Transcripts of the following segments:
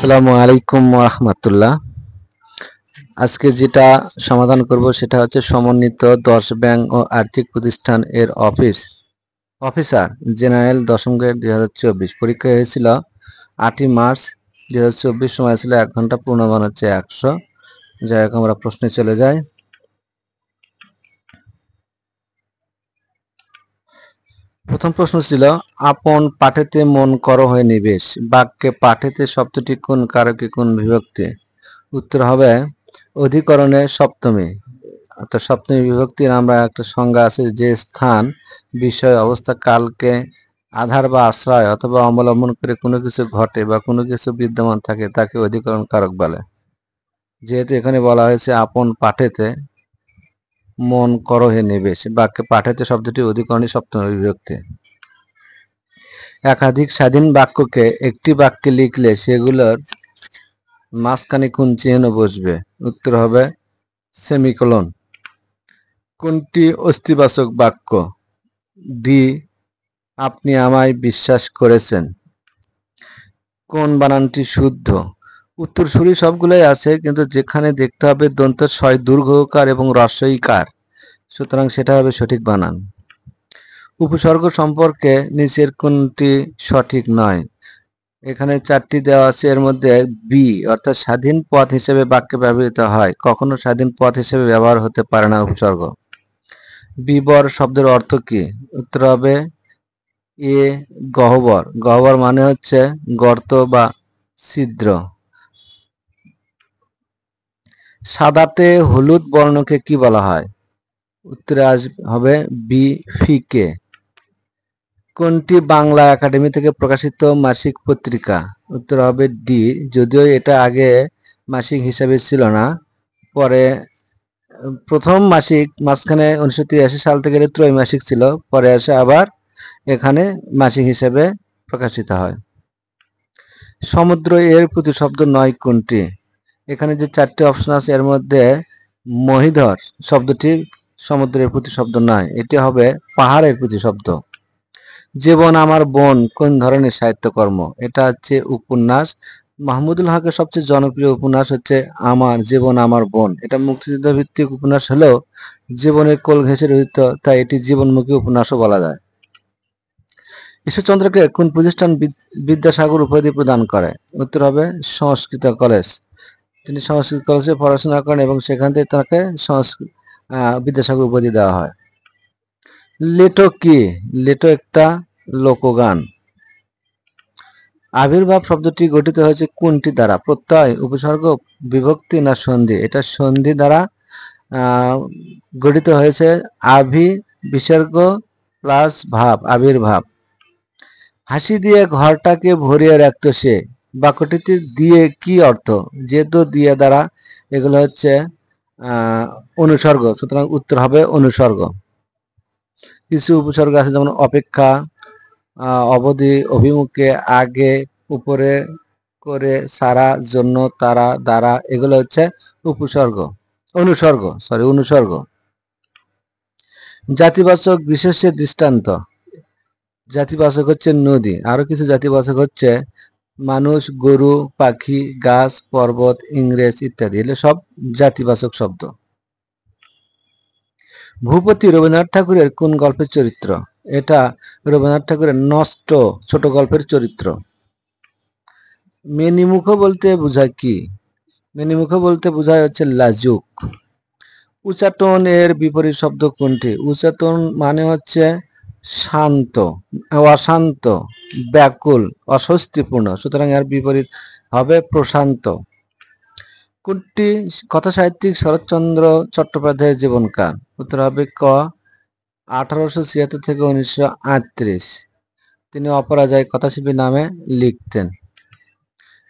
আসসালামু আলাইকুম ওয়া রাহমাতুল্লাহ। আজকে যেটা সমাধান করব সেটা হচ্ছে সমন্বিত 10 ব্যাংক ও আর্থিক প্রতিষ্ঠান এর অফিসার জেনারেল দশম গ্রেড 2024 পরীক্ষা হয়েছিল 8ই মার্চ 2024। সময় ছিল 1 ঘন্টা, পূর্ণমান হচ্ছে 100। যাই হোক, আমরা প্রশ্নে চলে যাই। প্রথম প্রশ্ন ছিল, আপন পাঠেতে মন কর হয়ে নিবেশ। বাক্যে পাঠেতে শব্দটি কোন কারকে কোন বিভক্তি? উত্তর হবে অধিকরণে সপ্তমী। অর্থাৎ সপ্তমী বিভক্তির আমরা একটা সংজ্ঞা আছে, যে স্থান, বিষয়, অবস্থা, কালকে আধার বা আশ্রয় অথবা অবলম্বন করে কোনো কিছু ঘটে বা কোনো কিছু বিদ্যমান থাকে তাকে অধিকরণ কারক বলে। যেহেতু এখানে বলা হয়েছে আপন পাঠেতে মন করহে নিবেশ, বাক্যে পাঠেতে শব্দটি অধিকরণে সপ্তমী বিভক্তি। একাধিক স্বাধীন বাক্যকে একটি বাক্যে লিখলে সেগুলোর মাঝখানে কোন চিহ্ন বসবে? উত্তর হবে সেমিকোলন। কোনটি অস্তিবাচক বাক্য? ডি, আপনি আমায় বিশ্বাস করেছেন। কোন বানানটি শুদ্ধ? উত্তরসূরি সবগুলোই আছে, কিন্তু যেখানে দেখতে হবে দন্ত ছয় দীর্ঘকার এবং হ্রস্বইকার, সুতরাং সেটা হবে সঠিক বানান। উপসর্গ সম্পর্কে নিচের কোনটি সঠিক নয়? এখানে 4টি দেওয়া আছে, এর মধ্যে বি অর্থাৎ স্বাধীন পদ হিসেবে বাক্যে ব্যবহৃত হয়, কখনো স্বাধীন পদ হিসেবে ব্যবহার হতে পারে না উপসর্গ। বিবর শব্দের অর্থ কি? উত্তর হবে এ গহ্বর। গহ্বর মানে হচ্ছে গর্ত বা ছিদ্র। সাদাতে হলুদ বর্ণকে কি বলা হয়? উত্তরে হবে বি ফিকে। কোনটি বাংলা একাডেমি থেকে প্রকাশিত মাসিক পত্রিকা? উত্তর হবে ডি, যদিও এটা আগে মাসিক হিসাবে ছিল না, পরে প্রথম মাসিক মাঝখানে 1983 সাল থেকে ত্রৈমাসিক ছিল, পরে এসে আবার এখানে মাসিক হিসেবে প্রকাশিত হয়। সমুদ্র এর প্রতিশব্দ নয় কোনটি? এখানে যে 4টি অপশন আছে এর মধ্যে মহিধর শব্দটি সমুদ্রের প্রতিশব্দ নয়, এটি হবে পাহাড়ের প্রতিশব্দ। জীবন আমার বোন কোন ধরনের সাহিত্যকর্ম? এটা হচ্ছে উপন্যাস। মাহমুদুল হকের সবচেয়ে জনপ্রিয় উপন্যাস হচ্ছে আমার জীবন আমার বোন। এটা মুক্তিযুদ্ধ ভিত্তিক উপন্যাস হলেও জীবনের কোল ঘেঁষে রচিত, তাই এটি জীবনমুখী উপন্যাসও বলা যায়। ঈশ্বরচন্দ্রকে কোন প্রতিষ্ঠান বিদ্যাসাগর উপাধি প্রদান করে? উত্তর হবে সংস্কৃত কলেজ। তিনি সংস্কৃত কলেজে পড়াশোনা করেন এবং সেখান থেকে তাকে বিদ্যাসাগর উপাধি দেওয়া হয়। লেটো কি? লেটো একটা লোকগান। আবির্ভাব শব্দটি গঠিত হয়েছে কোনটি দ্বারা? প্রত্যয়, উপসর্গ, বিভক্তি না সন্ধি? এটা সন্ধি দ্বারা গঠিত হয়েছে। আভি বিসর্গ প্লাস ভাব, আবির্ভাব। হাসি দিয়ে ঘরটাকে ভরিয়ে রাখত সে, বাক্যটিতে দিয়ে কি অর্থ? যেহেতু দিয়ে দ্বারা এগুলো হচ্ছে অনুসর্গ, সুতরাং উত্তর হবে অনুসর্গ। কিছু উপসর্গ আছে যেমন অপেক্ষা, অবধি, অভিমুখে, আগে, উপরে, করে, সারা, জন্য, তারা, দ্বারা, এগুলো হচ্ছে অনুসর্গ। জাতিবাচক বিশেষ্যের দৃষ্টান্ত। জাতিবাচক হচ্ছে নদী, আরো কিছু জাতিবাচক হচ্ছে মানুষ, গরু, পাখি, গাছ, পর্বত, ইংরেজ ইত্যাদি, এগুলো সব জাতিবাচক শব্দ। ভূপতি রবীন্দ্রনাথ ঠাকুরের কোন গল্পের চরিত্র? এটা রবীন্দ্রনাথ ঠাকুরের নষ্ট ছোট গল্পের চরিত্র। মেনিমুখ বলতে বোঝায় কি? মেনিমুখ বলতে বোঝায় হচ্ছে লাজুক। উচাটন এর বিপরীত শব্দ কোনটি? উচাটন মানে হচ্ছে শান্ত, অশান্ত, ব্যাকুল, অস্বস্তিপূর্ণ, সুতরাং এর বিপরীত হবে প্রশান্ত। কোনটি কথা সাহিত্যিক শরৎচন্দ্র চট্টোপাধ্যায়ের জীবনকাল? উত্তর হবে ক 1876 থেকে 1938। তিনি অপরাজয় কথাশিল্পী নামে লিখতেন।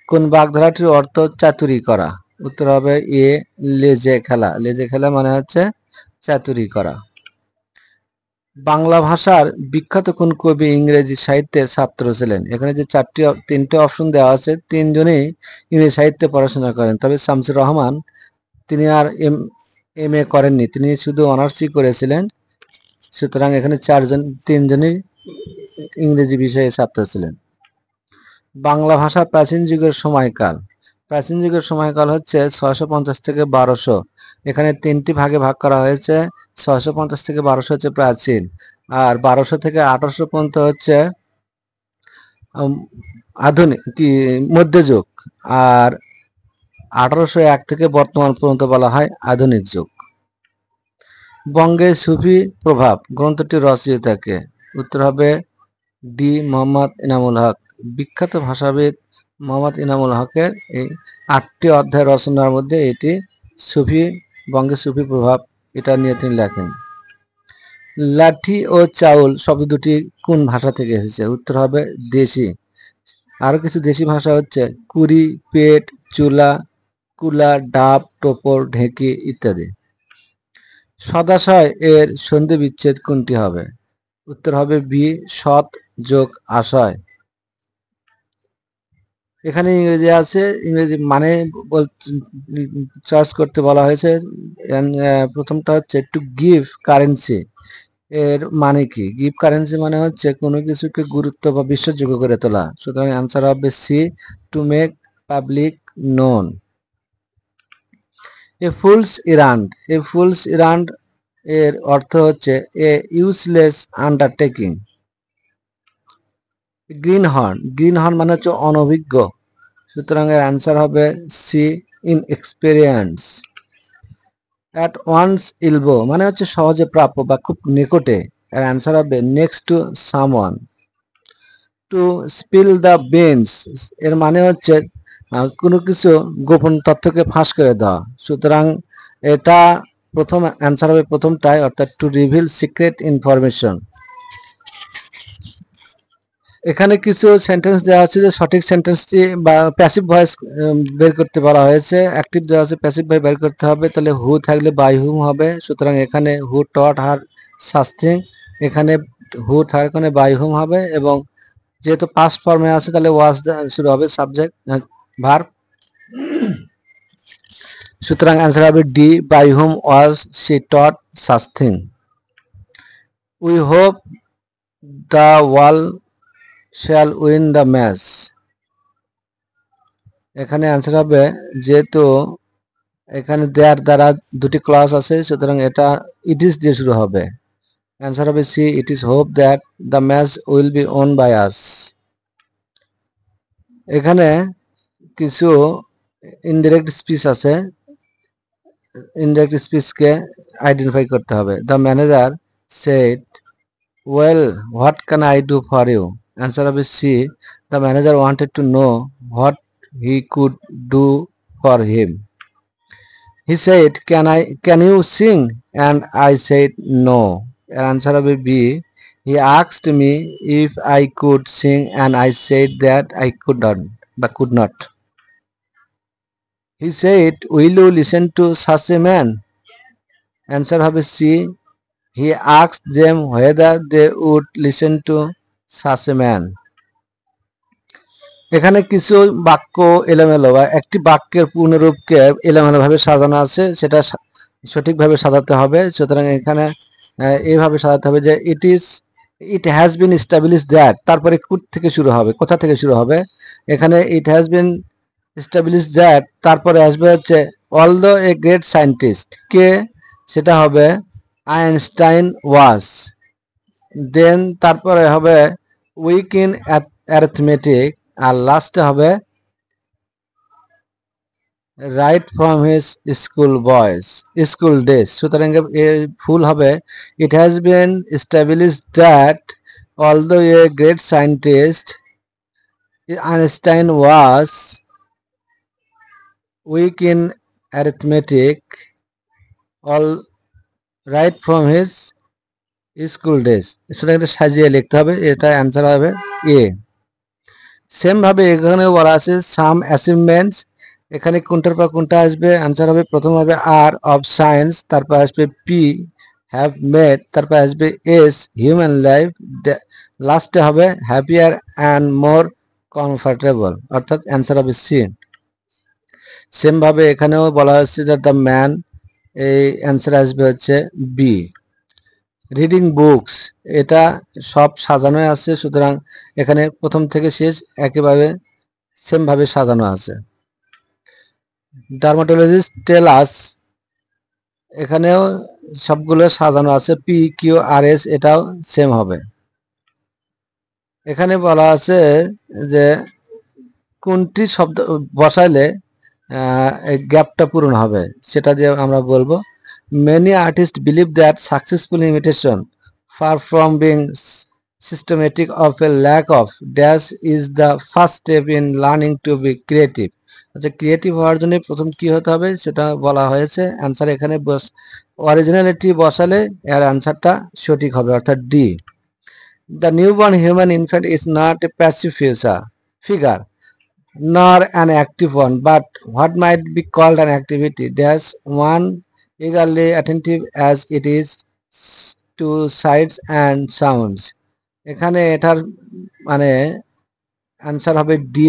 কোন বাগধারাটির অর্থ চাতুরি করা? উত্তর হবে এ লেজে খেলা। লেজে খেলা মানে হচ্ছে চাতুরি করা। বাংলা ভাষার বিখ্যাত কোন কবি ইংরেজি সাহিত্যের ছাত্র ছিলেন? এখানে যে 3টে অপশন দেওয়া আছে, 3জনই ইংরেজি সাহিত্যে পড়াশোনা করেন, তবে শামসুর রহমান তিনি আর এম.এ করেননি, তিনি শুধু অনার্সই করেছিলেন, সুতরাং এখানে 3জনই ইংরেজি বিষয়ে ছাত্র ছিলেন। বাংলা ভাষা প্রাচীন যুগের সময়কাল। প্রাচীন যুগের সময়কাল হচ্ছে 650 থেকে 1200। এখানে 3টি ভাগে ভাগ করা হয়েছে। 650 থেকে 1200 হচ্ছে প্রাচীন, আর 1200 থেকে 1800 পর্যন্ত হচ্ছে আধুনিক কি মধ্যযুগ, আর 1801 থেকে বর্তমান পর্যন্ত বলা হয় আধুনিক যুগ। বঙ্গে সুফি প্রভাব গ্রন্থটি রচয়িতাকে? উত্তর হবে ডি মোহাম্মদ ইনামুল হক। বিখ্যাত ভাষাবিদ মোহাম্মদ ইনামুল হকের এই 8টি অধ্যায় রচনার মধ্যে এটি সুফি, বঙ্গে সুফি প্রভাব, এটা নিয়ে তিনি লেখেন। লাঠি ও চাউল শব্দ দুটি কোন ভাষা থেকে এসেছে? উত্তর হবে দেশি। আরো কিছু দেশি ভাষা হচ্ছে কুড়ি, পেট, চুলা, কুলা, ডাব, টোপর, ঢেঁকি ইত্যাদি। সদাশয় এর সন্ধি বিচ্ছেদ কোনটি হবে? উত্তর হবে বি সৎ যোগ আশয়। এখানে ইংরেজি আছে, ইংরেজি মানে চয়েস করতে বলা হয়েছে। প্রথমটা হচ্ছে টু গিভ কারেন্সি, এর মানে কি? গিভ কারেন্সি মানে হচ্ছে কোনো কিছুকে গুরুত্ব বা বিশ্বাসযোগ্য করে তোলা। সুতরাং অ্যান্সার হবে C to make public known. A fool's errand, a fool's errand এর অর্থ হচ্ছে a useless undertaking. Greenhorn, greenhorn মানে হচ্ছে অনভিজ্ঞ। সুতরাং এর অ্যান্সার হবে C inexperience. At one's elbow মানে হচ্ছে সহজে প্রাপ্য বা খুব নিকটে। এর অ্যান্সার হবে next to someone. To spill the beans এর মানে হচ্ছে কোনো কিছু গোপন তথ্যকে ফাঁস করে দেওয়া। সুতরাং এটা প্রথম অ্যান্সার হবে প্রথমটাই, অর্থাৎ টু রিভিল সিক্রেট ইনফরমেশন। এখানে কিছু সেন্টেন্স দেওয়া আছে যে সঠিক সেন্টেন্সটি বা প্যাসিভ ভয়েস বের করতে বলা হয়েছে। অ্যাক্টিভ দেওয়া আছে, প্যাসিভ ভয়েস বের করতে হবে। তাহলে হু থাকলে বাই হুম হবে। সুতরাং এখানে হু টট হার সামথিং, এখানে হু থাকার কারণে বাই হুম হবে, এবং যেহেতু পাস্ট ফর্মে আছে তাহলে ওয়াজ শুরু হবে, সাবজেক্ট ভার্ব। সুতরাং অ্যান্সার হবে D by whom was she taught something. We hope the wall shall win the match. এখানে অ্যান্সার হবে, যেহেতু এখানে দেয়ার দ্বারা দুটি ক্লজ আছে, সুতরাং এটা ইট ইজ দিয়ে শুরু হবে। অ্যান্সার হবে C it is hope that the match will be won by us. এখানে কিছু ইনডিরেক্ট স্পিচ আছে, ইনডিরেক্ট স্পিচকে আইডেন্টিফাই করতে হবে। The manager said well what can I do for you. Answer হবে C the manager wanted to know what he could do for him. He said, can you sing? And I said no. Answer হবে B. He asked me if I could sing and I said that I could not. He said, will you listen to such a man? Answer হবে C. He asked them whether they would listen to such a man. এখানে কিছু বাক্য এলোমেলো বা একটি বাক্যের পূর্ণরূপকে এলোমেলো ভাবে সাজানো আছে, সেটা সঠিকভাবে সাজাতে হবে। সুতরাং এখানে এইভাবে সাজাতে হবে যে it has been establish that, তারপরে থেকে শুরু হবে, কোথা থেকে শুরু হবে? এখানে it has been establish that, তারপরে আসবে হচ্ছে অলদো এ গ্রেট সায়েন্টিস্ট, কে? সেটা হবে আইনস্টাইন ওয়াজ। দেন তারপরে হবে উইক ইন অ্যারিথমেটিক, আর লাস্টে হবে right from his school days. সুতরাং এর ফুল হবে it has been establish that although a great scientist Einstein was weak in arithmetic all right from his school days. সুতরাং এটা সাজিয়ে লিখতে হবে, এটা অ্যান্সার হবে এ। সেম ভাবে এখানেও বলা আছে সাম অ্যাচিভমেন্টস, এখানে কোনটার পর কোনটা আসবে? অ্যান্সার হবে প্রথম হবে আর অফ সায়েন্স, তারপর আসবে পি হ্যাভ মেড, তারপর আসবে এস হিউম্যান লাইফ, লাস্টে হবে হ্যাপিয়ার অ্যান্ড মোর কমফর্টেবল, অর্থাৎ অ্যান্সার হবে সি। সেম ভাবে এখানেও বলা হচ্ছে যে দ্য ম্যান, এই অ্যান্সার আসবে হচ্ছে বি। রিডিং বুকস, এটা সব সাজানো আছে, সুতরাং এখানে প্রথম থেকে শেষ একেবারে সেম ভাবে সাজানো আছে। ডার্মাটোলজিস্ট টেল আস, এখানেও সবগুলো সাজানো আছে, পি কিউ আর এস এটাও সেম হবে। এখানে বলা আছে যে কোনটি শব্দ বসাইলে এই গ্যাপটা পূরণ হবে, সেটা দিয়ে আমরা বলবো many artist believe that successful imitation far from being systematic of a lack of dash is the first step in learning to be creative. আচ্ছা, ক্রিয়েটিভ হওয়ার জন্য প্রথম কি হতে হবে সেটা বলা হয়েছে। অ্যান্সার এখানে অরিজিনালিটি বসালে এর অ্যান্সারটা সঠিক হবে, অর্থাৎ D. The newborn human infant is not a passive figure, nor an active one, but what might be called an activity. Dash one eagerly attentive as it is to sights and sounds. এখানে এটার মানে answer হবে D,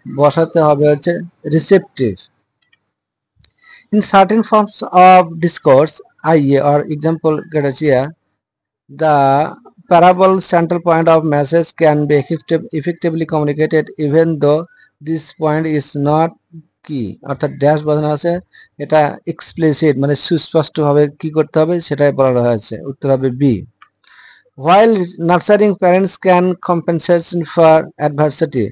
বসাতে হবে হচ্ছে receptive. In certain forms of discourse, i.e. or example criteria, the parable central point of message can be effectively communicated even though this point is not key, অর্থাৎ dash বোঝানো আছে, এটা এক্সপ্লিসিট মানে সুস্পষ্টভাবে কি করতে হবে সেটাই বলা হয়েছে, উত্তর হবে B. While nurturing parents can compensate for adversity,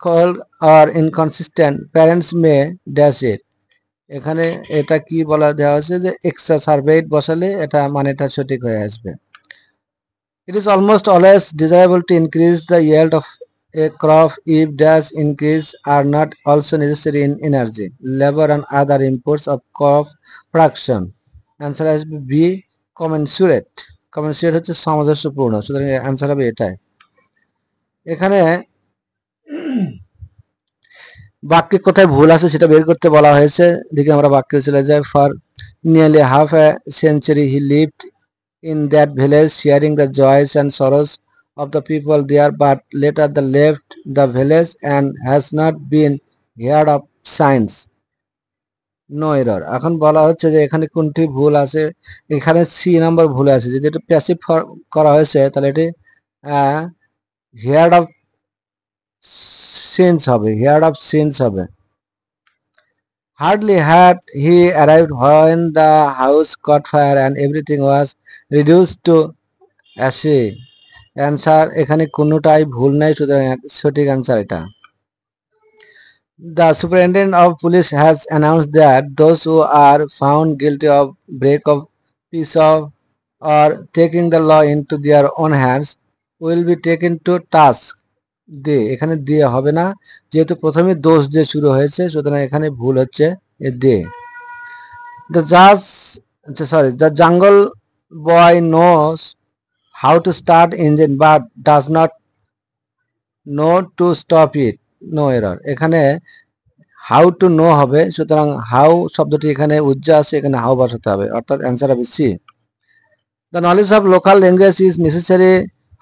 cold or inconsistent parents may dash it, এখানে এটা কি বলা দেওয়া হয়েছে যে এক্সাসারবেট বসালে এটা মানেটা সঠিক হয়ে আসবে। It is almost always desirable to increase the yield of a crop if dash increase are not also necessary in energy, labor and other inputs of crop production. Answer has B, commensurate. Commensurate হচ্ছে সামঞ্জস্যপূর্ণ, সুতরাং answer হবে এটাই। এখানে বাক্যে কোথায় ভুল আছে সেটা বের করতে বলা হয়েছে। দেখি আমরা বাক্যে চলে যাই। For nearly half a century he lived in that village, sharing the joys and sorrows of the people there, but later they left the village and has not been heard of since. No error. এখন বলা হচ্ছে যে এখানে কোনটি ভুল আছে, এখানে C number ভুল আছে, যদি এটা প্যাসিভ করা হয়েছে তাহলে এটি heard of since হবে, heard of since হবে। Hardly had he arrived when the house caught fire and everything was reduced to ashe. Answer এখানে কোনোটাই ভুল নাই, সুতরাং সঠিক অ্যান্সার এটা। The superintendent of police has announced that those who are found guilty of break of peace of or taking the law into their own hands will be taken to task. দে, এখানে দিয়ে হবে না, যেহেতু প্রথমে দোষ দিয়ে শুরু হয়েছে, সুতরাং এখানে ভুল হচ্ছে এ দে। The jungle boy knows how to start engine but does not know to stop it. No error. এখানে how to know হবে, সুতরাং how শব্দটি এখানে উজ্জা আছে, এখানে how বসাতে হবে, অর্থাৎ অ্যান্সার হবে C. The knowledge of local language is necessary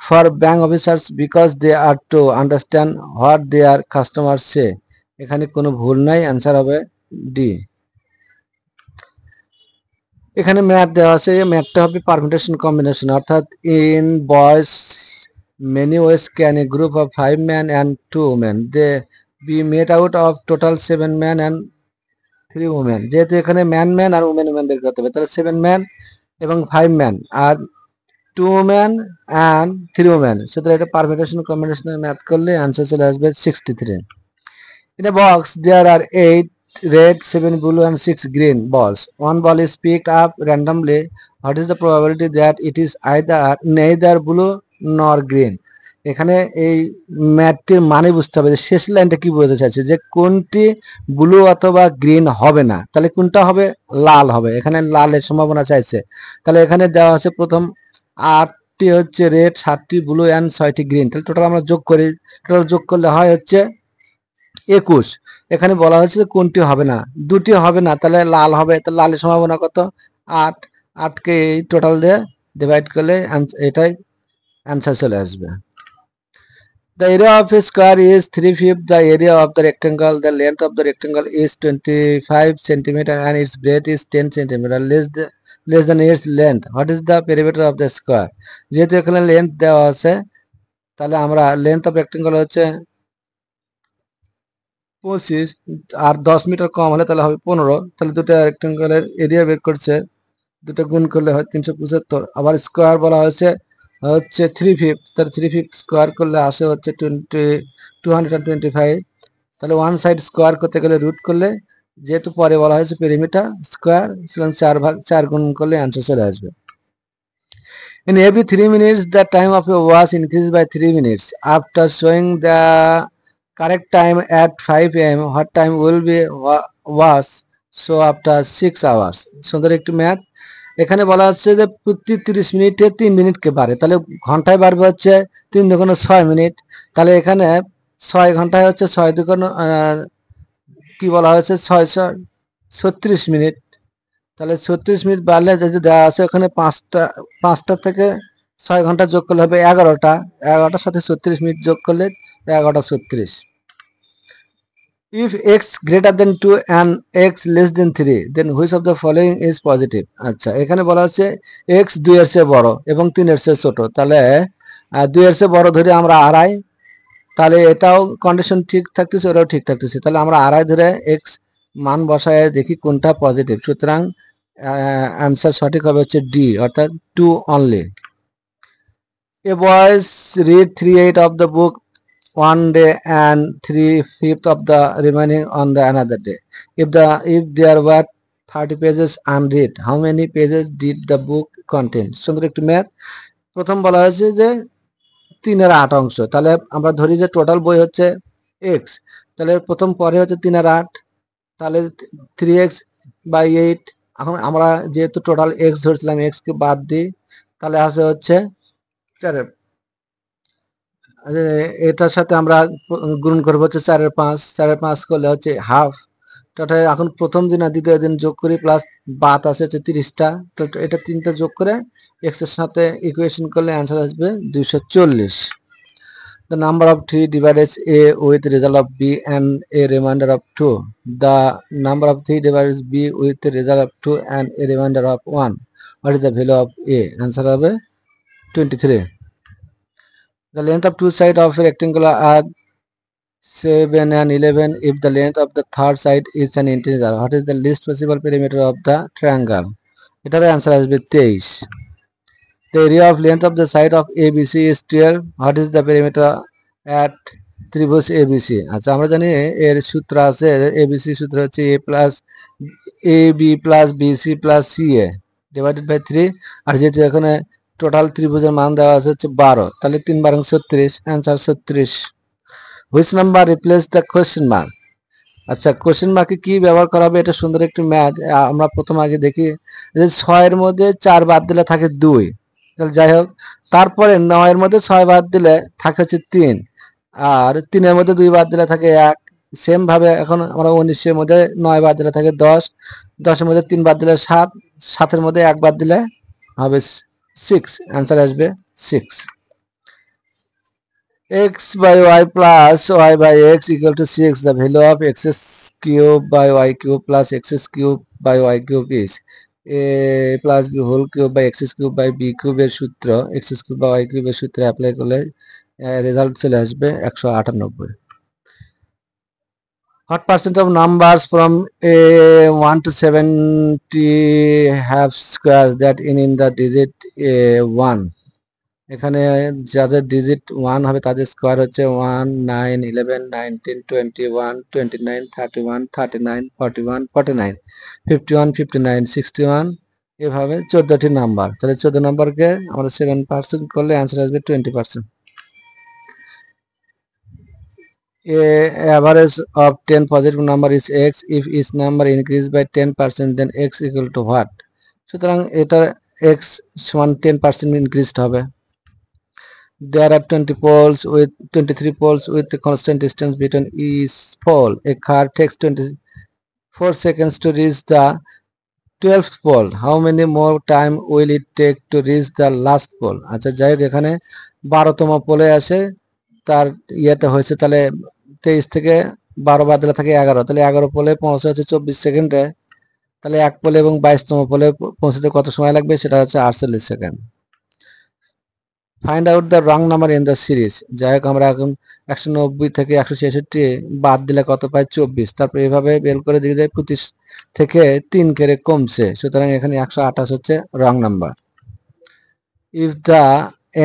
for bank officers because they are to understand what their customers say. এখানে কোনো ভুল নাই, অ্যান্সার হবে ডি। এখানে ম্যাথ দেওয়া আছে, ম্যাথটা হবে পারমিউটেশন কম্বিনেশন, অর্থাৎ in boys many ways can a group of 5 men and 2 women they be made out of total 7 men and 3 women। যেহেতু এখানে ম্যান আর উমেন বের করতে হবে, তাহলে 7 men এবং 5 men R 2 women and 3 women, সুতরাং এটা পারমিউটেশন কম্বিনেশনের ম্যাথ করলে অ্যান্সার চলে আসবে 63। In a box there are 8 red, 7 blue and 6 green balls. One ball is picked up randomly. What is the probability that it is neither blue nor green? এখানে এই ম্যাথটির মানে বুঝতে হবে যে শেষ লাইনটা কি বোঝাতে চাইছে, যে কোনটি ব্লু অথবা গ্রিন হবে না, তাহলে কোনটা হবে, লাল হবে। এখানে লালের সম্ভাবনা চাইছে, তাহলে এখানে দেওয়া আছে প্রথম 8টি হচ্ছে রেড, 7টি ব্লু অ্যান্ড 6টি গ্রিন, তাহলে টোটাল আমরা যোগ করি, টোটাল যোগ করলে হয় হচ্ছে 21। এখানে বলা হচ্ছে যে কোনটি হবে না, দুটি হবে না, তাহলে লাল হবে, তাহলে লালের সম্ভাবনা কত, 8, 8কে এই টোটাল দিয়ে ডিভাইড করলে এটাই অ্যান্সার চলে আসবে। The area of a square is 3/5 the area of the rectangle. The length of the rectangle is 25 cm and its breadth is 10 cm less than its length. What is the perimeter of the square? যেহেতু এখানে length দেওয়া আছে, তাহলে আমরা length of rectangle হচ্ছে 25 আর 10 metre কম হলে তাহলে হবে 15। তাহলে দুটো রেক্টেঙ্গলের এরিয়া বের করছে, দুটো গুণ করলে হয় 375। আবার স্কোয়ার বলা হয়েছে হচ্ছে 3/5, তাহলে 3/5 স্কোয়ার করলে আসে হচ্ছে 225। তাহলে ওয়ান সাইড স্কোয়ার করতে গেলে রুট করলে, যেহেতু পরে বলা হয়েছে পেরিমিটার স্কোয়ার, সুতরাং 4 গুণ করলে অ্যান্সার চলে আসবে। In every 3 minutes, the time of a wash increases by 3 minutes. After showing the correct time at 5 am, what time will be wash show after 6 hours? সুন্দর একটি ম্যাথ। এখানে বলা হচ্ছে যে প্রতি 30 মিনিটে 3 মিনিটকে বাড়ে, তাহলে ঘন্টায় বাড়বে হচ্ছে 3 দুগুণে 6 মিনিট। তাহলে এখানে 6 ঘন্টায় হচ্ছে 6 দুগুণে কি বলা হয়েছে 36 মিনিট। তাহলে 36 মিনিট বাড়লে যদি দেওয়া আছে ওখানে পাঁচটা থেকে 6 ঘন্টা যোগ করলে হবে 11টা। 11টার সাথে 36 মিনিট যোগ করলে 11টা 36। If x greater than 2 and x less than 3, then which of the following is positive? আচ্ছা, এখানে বলা হচ্ছে x 2 এর চেয়ে বড় এবং 3 এর চেয়ে ছোট, তাহলে 2 এর চেয়ে বড় ধরে আমরা আড়াই, তাহলে এটাও কন্ডিশন ঠিক থাকতেছে, ওটাও ঠিক থাকতেছে, তাহলে আমরা আড়াই ধরে x মান বসায় দেখি কোনটা পজিটিভ। সুতরাং অ্যান্সার সঠিক হবে হচ্ছে ডি, অর্থাৎ 2 only. A boys read 3/8 of the book one day and 3/5 of the remaining on the another day. If there were 30 pages unread, how many pages did the book contain? সুন্দর একটি math. প্রথম বলা হয়েছে যে 3/8 অংশ, তাহলে আমরা ধরি যে টোটাল বই হচ্ছে x, তাহলে প্রথম পরে হচ্ছে 3/8, তাহলে 3x/8। এখন আমরা যেহেতু টোটাল x ধরছিলাম, x কে বাদ দিই, তাহলে আসে হচ্ছে 4। এটার সাথে আমরা গুণ করবো হচ্ছে 4/5, 4/5 করলে হচ্ছে হাফ। তাহলে এখন প্রথম দিন আর দ্বিতীয় দিন যোগ করি, প্লাস বাদ আছে হচ্ছে 30টা, তো এটা 3টা যোগ করে x এর সাথে ইকুয়েশন করলে অ্যান্সার আসবে 240। The number of 3 divides a with result of b and a remainder of 2. The number of 3 divides b with the result of 2 and a remainder of 1. What is the value of a? Answer হবে 23. The length of two sides of a rectangle are 7 and 11 if the length of the third side is an integer. What is the least possible perimeter of the triangle? এটার answer আসবে 23। The area of length of the side of ABC is 12. What is the perimeter at ত্রিভুজ ABC? আচ্ছা, আমরা জানি এর সূত্র আছে, ABC সূত্র হচ্ছে AB plus BC plus CA divided by 3। আর যেহেতু এখানে টোটাল ত্রিভুজের মান দেওয়া আছে হচ্ছে 12, তাহলে 3 × 36, answer 36। Which number replace the question mark? আচ্ছা, কোয়েশ্চেন মার্কে কি ব্যবহার করা হবে? এটা সুন্দর একটি ম্যাথ। আমরা প্রথম আগে দেখি যে 6 এর মধ্যে 4 বাদ দিলে থাকে 2, তাহলে যাই হোক, তারপরে 9 এর মধ্যে 6 বাদ দিলে থাকে হচ্ছে 3, আর 3 এর মধ্যে 2 বাদ দিলে থাকে 1। সেম ভাবে এখন আমরা 19 এর মধ্যে 9 বাদ দিলে থাকে 10, 10 এর মধ্যে 3 বাদ দিলে 7, 7 এর মধ্যে 1 বাদ দিলে হবে 6, অ্যান্সার আসবে 6। x by y plus y by x equal to 6. The value of x cube by y cube plus x cube by y cube is a plus b whole cube by x cube by b cube এর সূত্র, x cube by y cube এর সূত্রে apply করলে result চলে আসবে 198। What percent of numbers from a 1 to 70 have squares that end in the digit 1? এখানে যাদের digit 1 হবে তাদের স্কোয়ার হচ্ছে 1, 9, 11, 19, 21, 29, 31, 39, 41, 49, 51, 59, 61, এভাবে 14টি নাম্বার। তাহলে 14 নম্বরকে আমরা 7% করলে অ্যান্সার আসবে 20%। Average of 10 positive number is x. If each number increase by 10%, then x equal to what? সুতরাং এটা x সমান 10% ইনক্রিজড হবে। There are 23 poles with a constant distance between each pole. A car takes 24 seconds to reach the 12th pole. How many more time will it take to reach the last pole? আচ্ছা, যাই হোক, এখানে 12তম পোলে আসে, তার ইয়েতে হয়েছে, তাহলে 23 থেকে 12 বাদ দিলে থাকে 11, তাহলে 11 পোলে পৌঁছে হচ্ছে 24 সেকেন্ডে। তাহলে 1 পোলে এবং 22তম পোলে পৌঁছতে কত সময় লাগবে? সেটা হচ্ছে 48 second. Find out the wrong number in the series. যাই হোক আমরা এখন 190 থেকে 166 বাদ দিলে কত পাই? 24। তারপর এভাবে বের করে দিয়ে যায় 25 থেকে 3 করে কমছে, সুতরাং এখানে 128 হচ্ছে wrong number. If the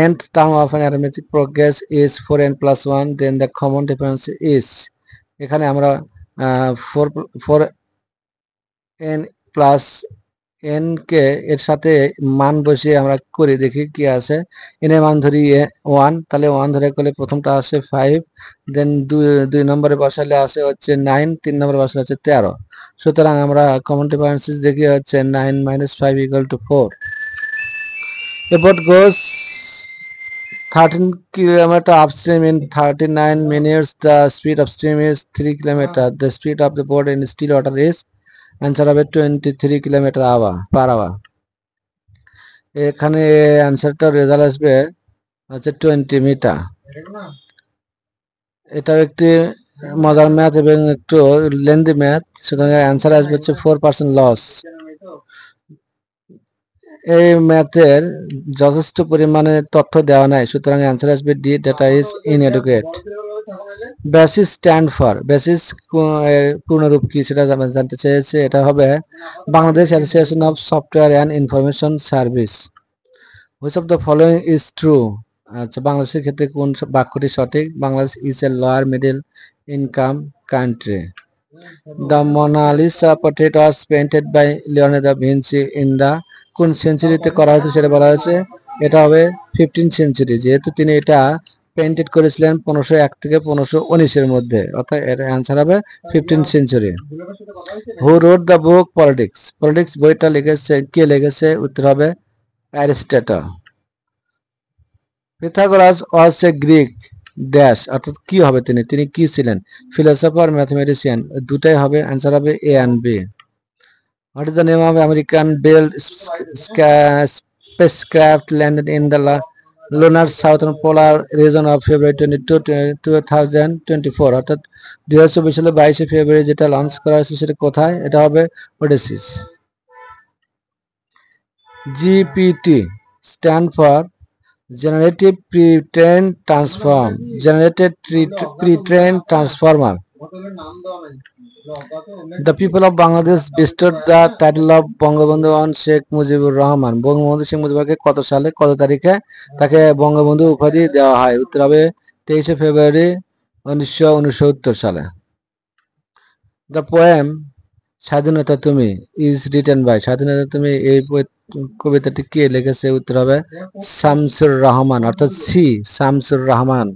nth term of an arithmetic progress is 4n plus 1 then the common difference is, এখানে আমরা 4n প্লাস n কে এর সাথে মান বসিয়ে আমরা করে দেখি কি আছে। n এর মান ধরি 1, তাহলে 1 ধরে করলে প্রথমটা আসে 5, দেন 2 নম্বরে বসালে আসে হচ্ছে 9, 3 নম্বরে বসালে হচ্ছে 13। সুতরাং আমরা কমন ডিফারেন্স দেখি হচ্ছে 9 minus 5 equal to 4. A boat goes 13 kilometer upstream in 39 minutes. The speed upstream is 3 kilometer. The speed of the boat in still water is, answer হবে 23 কিলোমিটার পার আওয়ার। এখানে অ্যান্সারটা রেজাল্ট আসবে হচ্ছে 20 metre. এটাও একটি মজার ম্যাথ এবং একটু লেন্দি ম্যাথ, সুতরাং অ্যান্সার আসবে হচ্ছে 4% লস। এই ম্যাথের যথেষ্ট পরিমাণে তথ্য দেওয়া নাই, সুতরাং অ্যান্সার আসবে D, that is inadequate. BASIS stand for, BASIS পূর্ণরূপ কি সেটা জানতে চেয়েছে। এটা হবে Bangladesh association of software and information service. Which of the following is true? আচ্ছা, বাংলাদেশের ক্ষেত্রে কোন বাক্যটি সঠিক? Bangladesh is a lower middle income country. The Mona Lisa portrait was painted by Leonardo da Vinci in the, কোন সেঞ্চুরিতে করা হয়েছে সেটা বলা হয়েছে। এটা হবে 15 সেঞ্চুরি, যেহেতু তিনি এটা পেইন্টেড করেছিলেন 1501 থেকে 1519 এর মধ্যে, অর্থাৎ এর অ্যান্সার হবে 15 century. Who wrote the book politics? Politics বইটা লিখেছে কে লিখেছে? উত্তর হবে অ্যারিস্টটল। পিথাগোরাস ওয়াজ এ গ্রিক ড্যাশ, অর্থাৎ কি হবে তিনি? তিনি কি ছিলেন? ফিলোসফার, ম্যাথমেটিশিয়ান, দুটাই হবে, অ্যান্সার হবে A and B. What is the name of American belt spacecraft landed in the lunar southern polar region of February 22, 2024, অর্থাৎ 2024 সালে 22 ফেব্রুয়ারি যেটা লঞ্চ করা হয়েছে সেটা কোথায়? এটা হবে Odysseus. GPT stand for generative pretrain transform, generated pretrain transformer. The people of Bangladesh bestowed the title of Bangabandhu on Sheikh Mujibur Rahman. Bangabandhu Sheikh মুজিবুরকে কত সালে কত তারিখে তাকে বঙ্গবন্ধু উপাধি দেওয়া হয়? উত্তর হবে 23 ফেব্রুয়ারি 1969 সালে। The poem স্বাধীনতা তুমি is written by, স্বাধীনতা তুমি এই কবিতাটি কে লিখেছে? উত্তর হবে শামসুর রহমান, অর্থাৎ C Shamsur Rahman.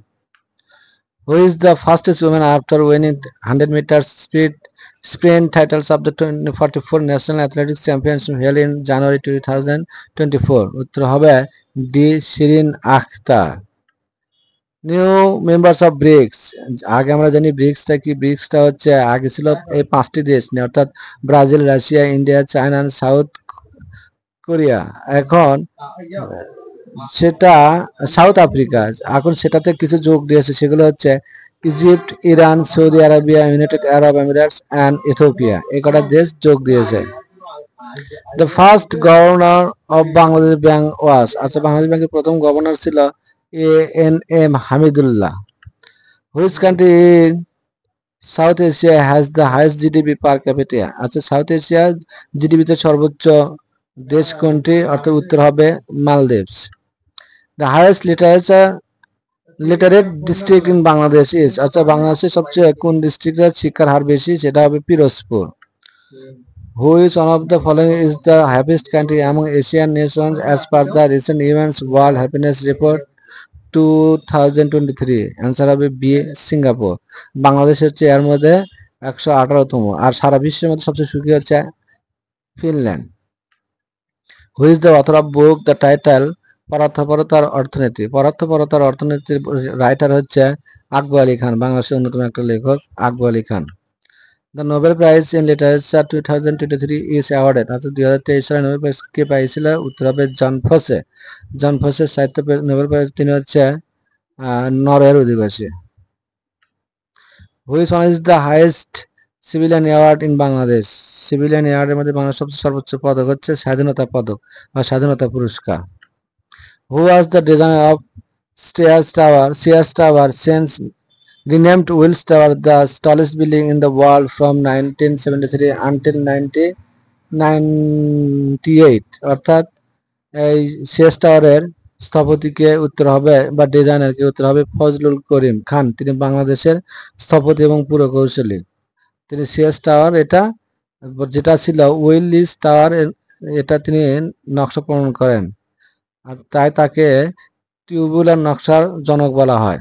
Who is the fastest woman after winning 100 meters sprint titles of the 2044 National Athletics Championship held in January 2024? উত্তর হবে D Shirin Akhtar. New members of BRICS, আগে আমরা জানি ব্রিক্সটা কি। ব্রিক্সটা হচ্ছে আগে ছিল এই 5টি দেশ নিয়ে, অর্থাৎ Brazil, Russia, India, China, south Korea. এখন সেটা সাউথ আফ্রিকা, এখন সেটাতে কিছু যোগ দিয়েছে, সেগুলো হচ্ছে Egypt, Iran, Saudi Arabia, United Arab Emirates and Ethiopia. এই কটা দেশ যোগ দিয়েছে। The first governor of Bangladesh Bank was, আচ্ছা বাংলাদেশ ব্যাংকের প্রথম গভর্নর ছিল ANM Hamidullah. Which country in south Asia has the highest GDP per capita? আচ্ছা সাউথ এশিয়ার জিডিপিতে সর্বোচ্চ দেশ কোনটি? অর্থাৎ উত্তর হবে Maldives. The highest literate district in Bangladesh is, আচ্ছা বাংলাদেশের সবচেয়ে কোন ডিস্ট্রিক্টে শিক্ষার হার বেশি? সেটা হবে Pirojpur. Who is one of the following is the happiest country among Asian nations as per the recent Events World Happiness Report 2023? Answer হবে বি সিঙ্গাপুর। বাংলাদেশ হচ্ছে এর মধ্যে 118তম, আর সারা বিশ্বের মধ্যে সবচেয়ে সুখী হচ্ছে Finland. Who is the author of book the title পরার্থপরতার অর্থনীতি? পরার্থপরতার অর্থনীতির রাইটার হচ্ছে আকবর আলী খান, বাংলাদেশের অন্যতম একটা লেখক Akbar Ali Khan. The Nobel prize in literature 2023 is awarded, অর্থাৎ 2023 সালে নোবেল প্রাইজ কে পাইছিল? উত্তর হবে জন ফসে। জন ফসে সাহিত্য নোবেল প্রাইজ, তিনি হচ্ছে নরওয়ের অধিবাসী। Which one is the highest civilian award in Bangladesh? Civilian অ্যাওয়ার্ডের মধ্যে বাংলাদেশ সবচেয়ে সর্বোচ্চ পদক হচ্ছে স্বাধীনতা পদক বা স্বাধীনতা পুরস্কার। Who was the designer of Sears Tower, since renamed Wills Tower, the tallest building in the world from 1973 until 1998. অর্থাৎ এই সিএস টাওয়ারের স্থপতিকে উত্তর হবে বা ডিজাইনারকে উত্তর হবে ফজলুল করিম খান। তিনি বাংলাদেশের স্থপতি এবং পুরকৌশলী। তিনি সিএস টাওয়ার এটা যেটা ছিল উইলিস টাওয়ার এটা তিনি নকশা প্রণয়ন করেন, আর তাই তাকে টিউবুলার নকশার জনক বলা হয়।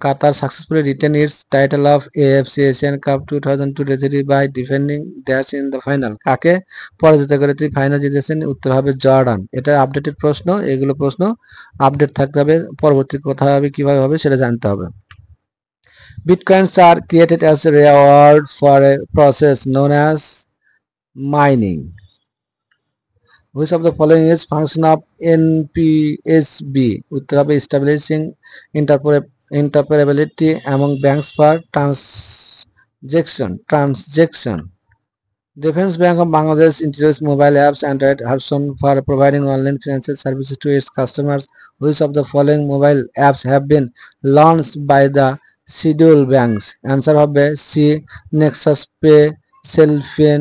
কাতার successfully retained its title of AFC Asian Cup 2023 by defending dash in the final. কাকে পরাজিত করে তিনি ফাইনাল জিতেছেন? উত্তর হবে জর্ডান। এটা আপডেটেড প্রশ্ন, এগুলো প্রশ্ন আপডেট থাকতে হবে, পরবর্তী কোথায় হবে কিভাবে হবে সেটা জানতে হবে। Bitcoins are created as a reward for a process known as mining. Which of the following is function of NPSB? উত্তর হবে establishing interoperability among banks for transaction. Defense Bank of Bangladesh introduced mobile apps Android version for providing online financial services to its customers. Which of the following mobile apps have been launched by the scheduled banks? Answer হবে C. Nexus Pay, Selfin,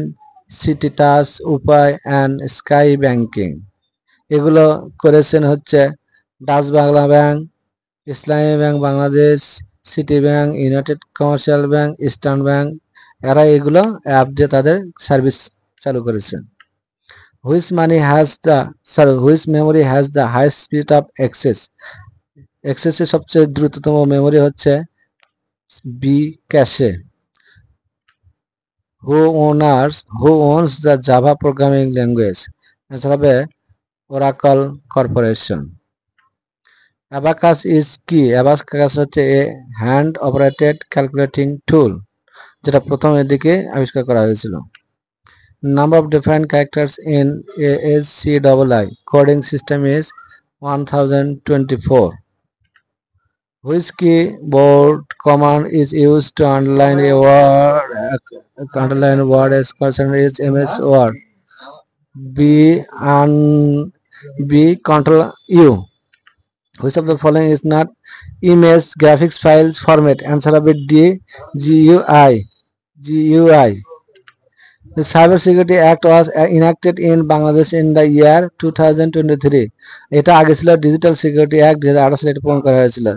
CityTouch, উপায় and Sky Banking. এগুলো করেছেন হচ্ছে Dutch Bangla Bank, Islami Bank Bangladesh, City Bank, United Commercial Bank, Eastern Bank. এরা এগুলো app দিয়ে তাদের service চালু করেছে। Which memory has the highest speed of access? অ্যাক্সেসের সবচেয়ে দ্রুততম মেমোরি হচ্ছে B cache. Who owns the Java programming language? Answer হবে Oracle Corporation. Abacus is কি? Abacus হচ্ছে a hand operated calculating tool, যেটা প্রথম এদিকে আবিষ্কার করা হয়েছিল। Number of different characters in ASCII coding system is 1024. Which keyboard command is used to underline a word as concerned is MS Word? B Control U. Which of the following is not image graphics files format? Answer হবে D GUI. The Cyber Security Act was enacted in Bangladesh in the year 2023. এটা আগে ছিল digital security act, 2018 সালে এটা প্রণয়ন করা হয়েছিল।